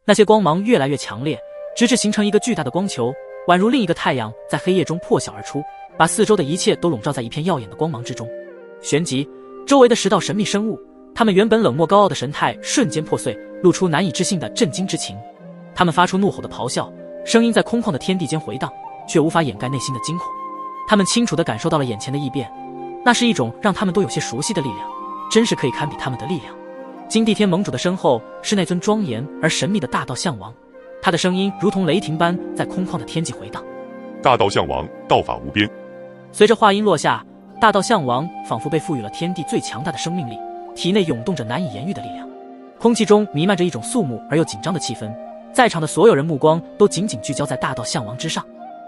那些光芒越来越强烈，直至形成一个巨大的光球，宛如另一个太阳在黑夜中破晓而出，把四周的一切都笼罩在一片耀眼的光芒之中。旋即，周围的10道神秘生物，他们原本冷漠高傲的神态瞬间破碎，露出难以置信的震惊之情。他们发出怒吼的咆哮，声音在空旷的天地间回荡，却无法掩盖内心的惊恐。他们清楚地感受到了眼前的异变，那是一种让他们都有些熟悉的力量，真是可以堪比他们的力量。金地天盟主的身后是那尊庄严而神秘的大道象王，他的声音如同雷霆般在空旷的天际回荡。大道象王，道法无边。随着话音落下，大道象王仿佛被赋予了天地最强大的生命力，体内涌动着难以言喻的力量。空气中弥漫着一种肃穆而又紧张的气氛，在场的所有人目光都紧紧聚焦在大道象王之上。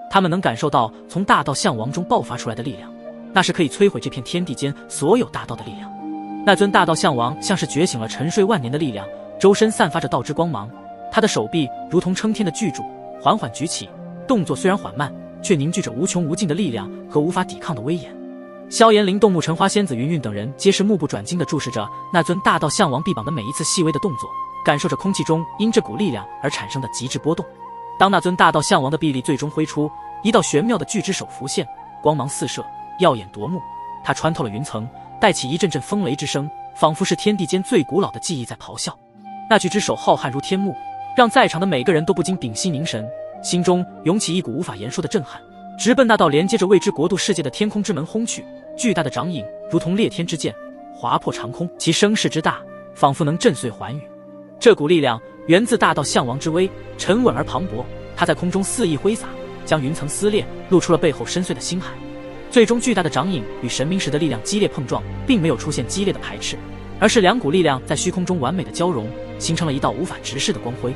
他们能感受到从大道象王中爆发出来的力量，那是可以摧毁这片天地间所有大道的力量。那尊大道象王像是觉醒了沉睡万年的力量，周身散发着道之光芒，他的手臂如同撑天的巨柱，缓缓举起，动作虽然缓慢，却凝聚着无穷无尽的力量和无法抵抗的威严。萧炎、灵动、木尘花仙子、云韵等人皆是目不转睛地注视着那尊大道象王臂膀的每一次细微的动作，感受着空气中因这股力量而产生的极致波动。当那尊大道象王的臂力最终挥出，一道玄妙的巨之手浮现，光芒四射，耀眼夺目。它穿透了云层，带起一阵阵风雷之声，仿佛是天地间最古老的记忆在咆哮。那巨之手浩瀚如天幕，让在场的每个人都不禁屏息凝神，心中涌起一股无法言说的震撼，直奔那道连接着未知国度世界的天空之门轰去。巨大的掌影如同裂天之剑，划破长空，其声势之大，仿佛能震碎寰宇。这股力量源自大道象王之威，沉稳而磅礴，它在空中肆意挥洒，将云层撕裂，露出了背后深邃的星海。最终巨大的掌影与神明石的力量激烈碰撞，并没有出现激烈的排斥，而是两股力量在虚空中完美的交融，形成了一道无法直视的光辉。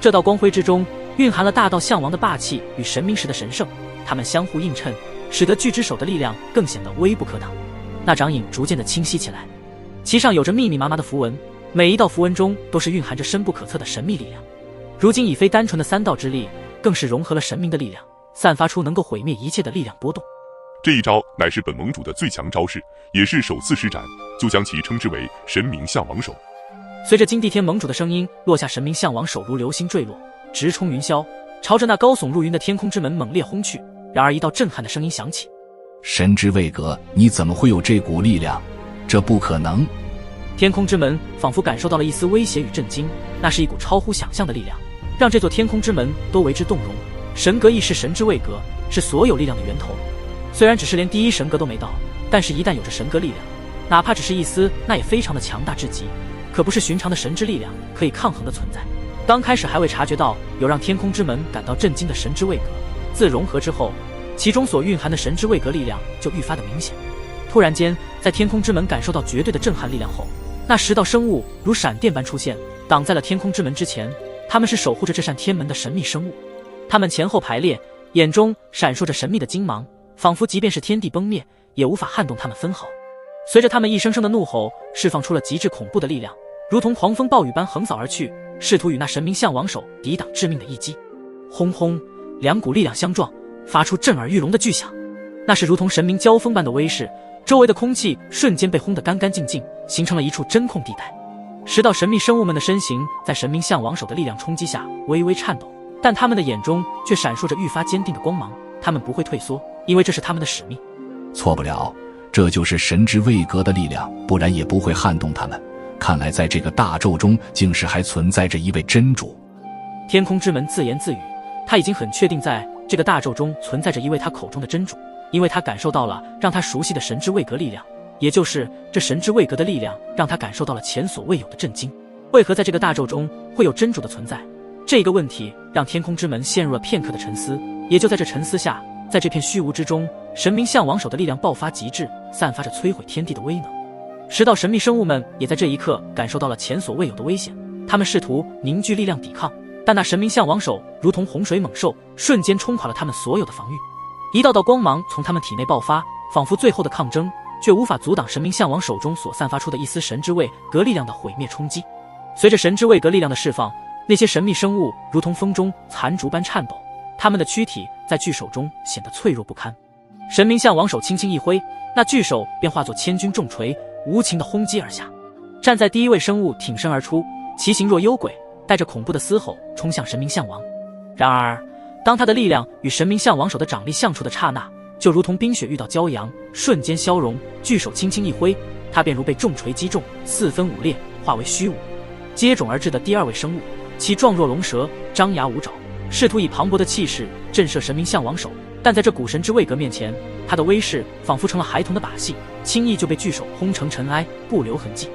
这道光辉之中蕴含了大道象王的霸气与神明石的神圣，它们相互映衬，使得巨之手的力量更显得微不可挡。那掌影逐渐的清晰起来，其上有着密密麻麻的符文，每一道符文中都是蕴含着深不可测的神秘力量。如今已非单纯的三道之力，更是融合了神明的力量，散发出能够毁灭一切的力量波动。这一招乃是本盟主的最强招式，也是首次施展，就将其称之为神明象王手。随着金地天盟主的声音落下，神明象王手如流星坠落，直冲云霄，朝着那高耸入云的天空之门猛烈轰去。然而一道震撼的声音响起：神之位格，你怎么会有这股力量？这不可能！天空之门仿佛感受到了一丝威胁与震惊，那是一股超乎想象的力量，让这座天空之门都为之动容。神格亦是神之位格，是所有力量的源头。虽然只是连第一神格都没到，但是一旦有着神格力量，哪怕只是一丝，那也非常的强大至极，可不是寻常的神之力量可以抗衡的存在。刚开始还未察觉到有让天空之门感到震惊的神之位格，自融合之后，其中所蕴含的神之位格力量就愈发的明显。突然间，在天空之门感受到绝对的震撼力量后，那10道生物如闪电般出现，挡在了天空之门之前。他们是守护着这扇天门的神秘生物，他们前后排列，眼中闪烁着神秘的金芒，仿佛即便是天地崩灭，也无法撼动他们分毫。随着他们一声声的怒吼，释放出了极致恐怖的力量，如同狂风暴雨般横扫而去，试图与那神明象王手抵挡致命的一击。轰轰，两股力量相撞，发出震耳欲聋的巨响，那是如同神明交锋般的威势，周围的空气瞬间被轰得干干净净，形成了一处真空地带。10道神秘生物们的身形在神明象王手的力量冲击下微微颤抖，但他们的眼中却闪烁着愈发坚定的光芒，他们不会退缩，因为这是他们的使命。错不了，这就是神之位格的力量，不然也不会撼动他们。看来在这个大咒中竟是还存在着一位真主。天空之门自言自语，他已经很确定在这个大咒中存在着一位他口中的真主，因为他感受到了让他熟悉的神之位格力量，也就是这神之位格的力量让他感受到了前所未有的震惊。为何在这个大咒中会有真主的存在？这个问题让天空之门陷入了片刻的沉思。也就在这沉思下，在这片虚无之中，神明象王手的力量爆发极致，散发着摧毁天地的威能。10道神秘生物们也在这一刻感受到了前所未有的危险，他们试图凝聚力量抵抗，但那神明象王手如同洪水猛兽，瞬间冲垮了他们所有的防御。一道道光芒从他们体内爆发，仿佛最后的抗争，却无法阻挡神明象王手中所散发出的一丝神之位格力量的毁灭冲击。随着神之位格力量的释放，那些神秘生物如同风中残烛般颤抖，他们的躯体在巨手中显得脆弱不堪。神明象王手轻轻一挥，那巨手便化作千钧重锤，无情地轰击而下。站在第一位生物挺身而出，其形若幽鬼，带着恐怖的嘶吼冲向神明象王。然而，当他的力量与神明象王手的掌力相触的刹那，就如同冰雪遇到骄阳，瞬间消融。巨手轻轻一挥，他便如被重锤击中，四分五裂，化为虚无。接踵而至的第二位生物，其状若龙蛇，张牙舞爪，试图以磅礴的气势震慑神明象王手。但在这古神之位格面前，他的威势仿佛成了孩童的把戏，轻易就被巨手轰成尘埃，不留痕迹。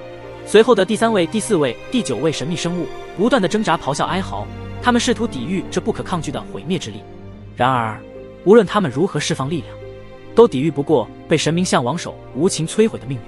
随后的第3位、第4位、第9位神秘生物不断的挣扎、咆哮、哀嚎，他们试图抵御这不可抗拒的毁灭之力。然而，无论他们如何释放力量，都抵御不过被神明象王手无情摧毁的命运。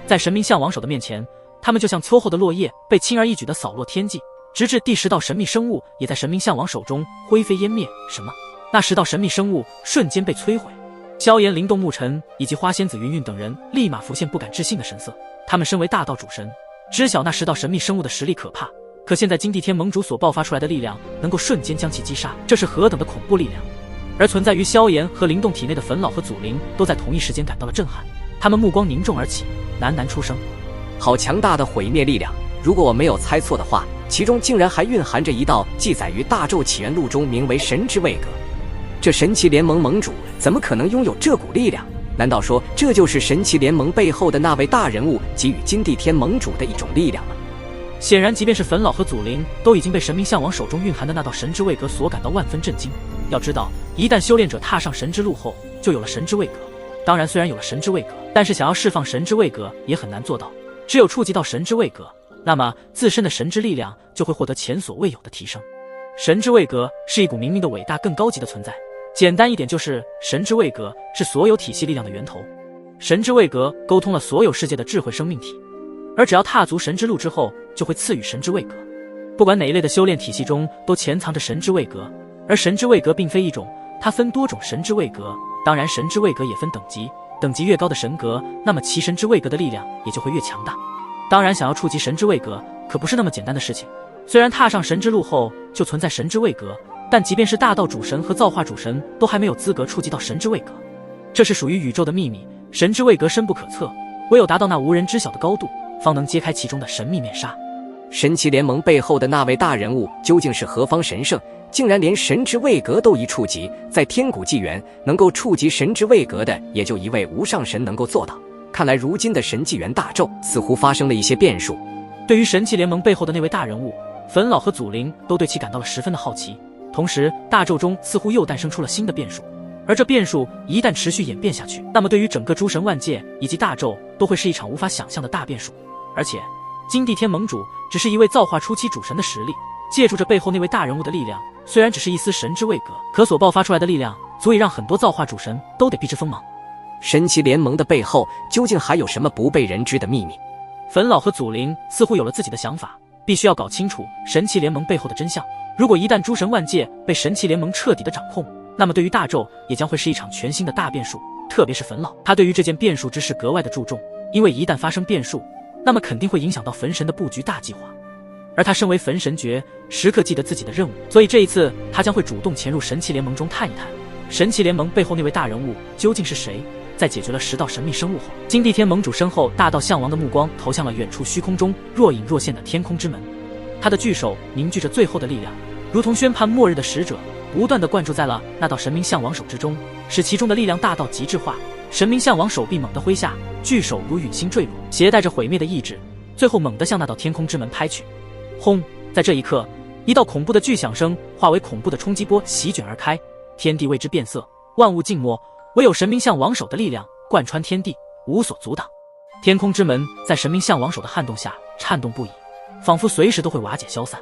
在神明象王手的面前，他们就像秋后的落叶，被轻而易举地扫落天际，直至第10道神秘生物也在神明象王手中灰飞烟灭。什么？那10道神秘生物瞬间被摧毁。萧炎、灵动、沐尘以及花仙子云云等人立马浮现不敢置信的神色。他们身为大道主神，知晓那10道神秘生物的实力可怕，可现在金地天盟主所爆发出来的力量能够瞬间将其击杀，这是何等的恐怖力量！而存在于萧炎和灵动体内的粉老和祖灵都在同一时间感到了震撼，他们目光凝重而起，喃喃出声：好强大的毁灭力量！如果我没有猜错的话，其中竟然还蕴含着一道记载于大纣起源录中名为神之位格。这神奇联盟盟主怎么可能拥有这股力量？难道说这就是神奇联盟背后的那位大人物给予金地天盟主的一种力量吗？显然，即便是粉老和祖灵都已经被神明象王手中蕴含的那道神之位格所感到万分震惊。要知道，一旦修炼者踏上神之路后，就有了神之位格。当然，虽然有了神之位格，但是想要释放神之位格也很难做到。只有触及到神之位格，那么自身的神之力量就会获得前所未有的提升。神之位格是一股明明的伟大更高级的存在。简单一点就是，神之位格是所有体系力量的源头。神之位格沟通了所有世界的智慧生命体，而只要踏足神之路之后，就会赐予神之位格。不管哪一类的修炼体系中，都潜藏着神之位格。而神之位格并非一种，它分多种神之位格。当然，神之位格也分等级，等级越高的神格，那么其神之位格的力量也就会越强大。当然，想要触及神之位格，可不是那么简单的事情。虽然踏上神之路后就存在神之位格，但即便是大道主神和造化主神都还没有资格触及到神之位格。这是属于宇宙的秘密，神之位格深不可测，唯有达到那无人知晓的高度，方能揭开其中的神秘面纱。神奇联盟背后的那位大人物究竟是何方神圣？竟然连神之位格都已触及，在天古纪元能够触及神之位格的也就一位无上神能够做到。看来如今的神纪元大纣似乎发生了一些变数。对于神奇联盟背后的那位大人物，粉老和祖灵都对其感到了十分的好奇。同时，大纣中似乎又诞生出了新的变数，而这变数一旦持续演变下去，那么对于整个诸神万界以及大纣都会是一场无法想象的大变数。而且，金地天盟主只是一位造化初期主神的实力，借助着背后那位大人物的力量，虽然只是一丝神之位格，可所爆发出来的力量足以让很多造化主神都得避之锋芒。神奇联盟的背后究竟还有什么不被人知的秘密？粉老和祖灵似乎有了自己的想法，必须要搞清楚神奇联盟背后的真相。如果一旦诸神万界被神奇联盟彻底的掌控，那么对于大纣也将会是一场全新的大变数。特别是粉老，他对于这件变数之事格外的注重，因为一旦发生变数，那么肯定会影响到焚神的布局大计划。而他身为焚神诀，时刻记得自己的任务，所以这一次他将会主动潜入神奇联盟中探一探，神奇联盟背后那位大人物究竟是谁。在解决了10道神秘生物后，金地天盟主身后大道象王的目光投向了远处虚空中若隐若现的天空之门，他的巨手凝聚着最后的力量，如同宣判末日的使者，不断地灌注在了那道神明象王手之中，使其中的力量大到极致化。神明象王手臂猛地挥下，巨手如陨星坠落，携带着毁灭的意志，最后猛地向那道天空之门拍去。轰！在这一刻，一道恐怖的巨响声化为恐怖的冲击波席卷而开，天地为之变色，万物静默，唯有神明象王手的力量贯穿天地，无所阻挡。天空之门在神明象王手的撼动下颤动不已，仿佛随时都会瓦解消散。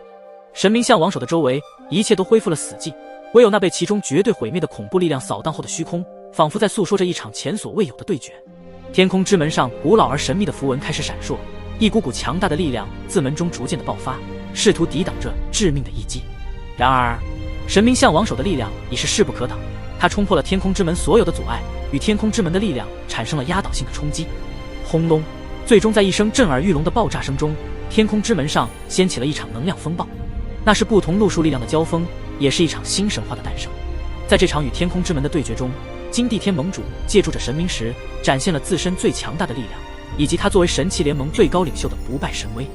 神明象王手的周围一切都恢复了死寂，唯有那被其中绝对毁灭的恐怖力量扫荡后的虚空，仿佛在诉说着一场前所未有的对决。天空之门上古老而神秘的符文开始闪烁，一股股强大的力量自门中逐渐的爆发，试图抵挡着致命的一击。然而，神明象王手的力量已是势不可挡，它冲破了天空之门所有的阻碍，与天空之门的力量产生了压倒性的冲击。轰隆！最终在一声震耳欲聋的爆炸声中，天空之门上掀起了一场能量风暴。那是不同路数力量的交锋，也是一场新神话的诞生。在这场与天空之门的对决中，金地天盟主借助着神明石，展现了自身最强大的力量，以及他作为神奇联盟最高领袖的不败神威。